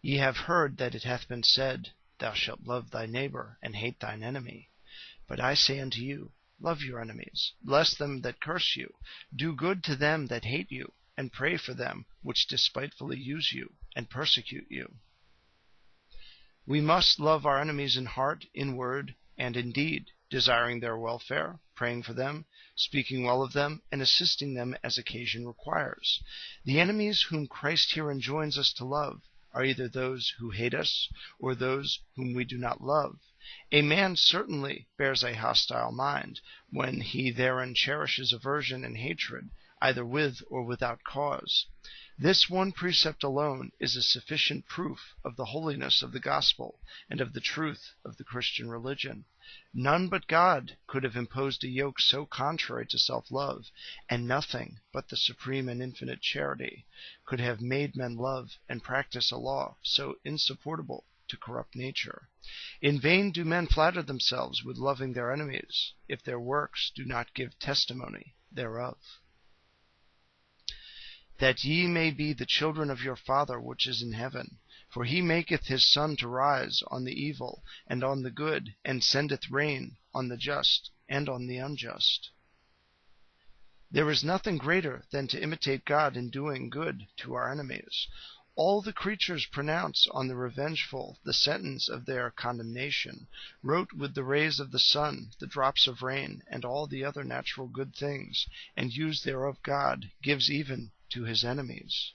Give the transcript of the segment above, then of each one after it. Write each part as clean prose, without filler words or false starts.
Ye have heard that it hath been said, Thou shalt love thy neighbor, and hate thine enemy. But I say unto you, love your enemies, bless them that curse you, do good to them that hate you, and pray for them which despitefully use you, and persecute you. We must love our enemies in heart, in word, and in deed, desiring their welfare, praying for them, speaking well of them, and assisting them as occasion requires. The enemies whom Christ here enjoins us to love are either those who hate us, or those whom we do not love. A man certainly bears a hostile mind when he therein cherishes aversion and hatred, either with or without cause. This one precept alone is a sufficient proof of the holiness of the gospel and of the truth of the Christian religion. None but God could have imposed a yoke so contrary to self-love, and nothing but the supreme and infinite charity could have made men love and practice a law so insupportable to corrupt nature. In vain do men flatter themselves with loving their enemies, if their works do not give testimony thereof. That ye may be the children of your Father which is in heaven. For he maketh his sun to rise on the evil and on the good, and sendeth rain on the just and on the unjust. There is nothing greater than to imitate God in doing good to our enemies. All the creatures pronounce on the revengeful the sentence of their condemnation, wrote with the rays of the sun, the drops of rain, and all the other natural good things, and use thereof God gives even to his enemies.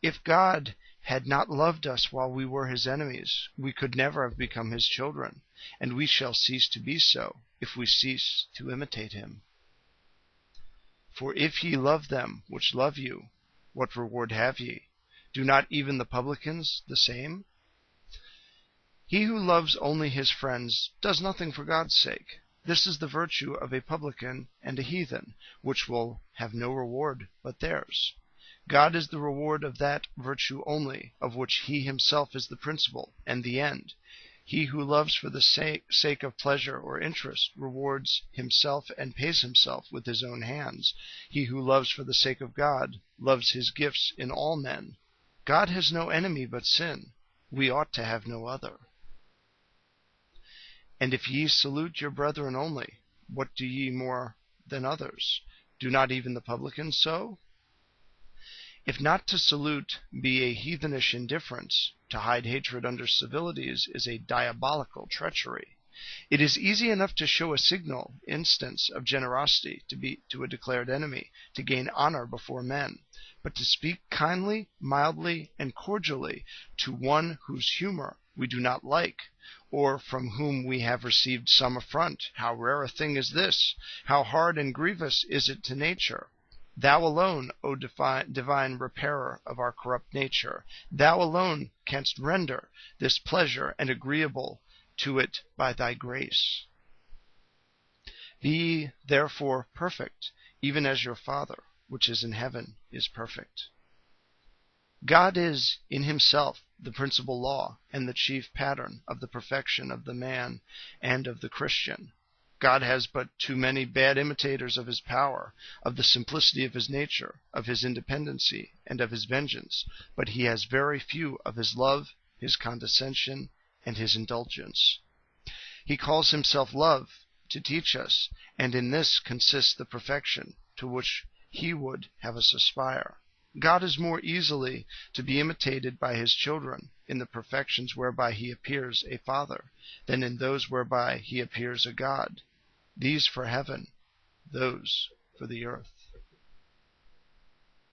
If God had not loved us while we were his enemies, we could never have become his children, and we shall cease to be so if we cease to imitate him. For if ye love them which love you, what reward have ye? Do not even the publicans the same? He who loves only his friends does nothing for God's sake. This is the virtue of a publican and a heathen, which will have no reward but theirs. God is the reward of that virtue only, of which he himself is the principle and the end. He who loves for the sake of pleasure or interest rewards himself and pays himself with his own hands. He who loves for the sake of God loves his gifts in all men. God has no enemy but sin. We ought to have no other. And if ye salute your brethren only, what do ye more than others? Do not even the publicans so? If not to salute be a heathenish indifference, to hide hatred under civilities is a diabolical treachery. It is easy enough to show a signal instance of generosity to a declared enemy, to gain honor before men, but to speak kindly, mildly, and cordially to one whose humor we do not like, or from whom we have received some affront, how rare a thing is this! How hard and grievous is it to nature! Thou alone, O divine repairer of our corrupt nature, thou alone canst render this pleasure and agreeable to it by thy grace. Be ye therefore perfect, even as your Father, which is in heaven, is perfect. God is, in himself, the principal law and the chief pattern of the perfection of the man and of the Christian. God has but too many bad imitators of his power, of the simplicity of his nature, of his independency, and of his vengeance, but he has very few of his love, his condescension, and his indulgence. He calls himself love to teach us, and in this consists the perfection to which he would have us aspire. God is more easily to be imitated by his children in the perfections whereby he appears a father, than in those whereby he appears a God. These for heaven, those for the earth.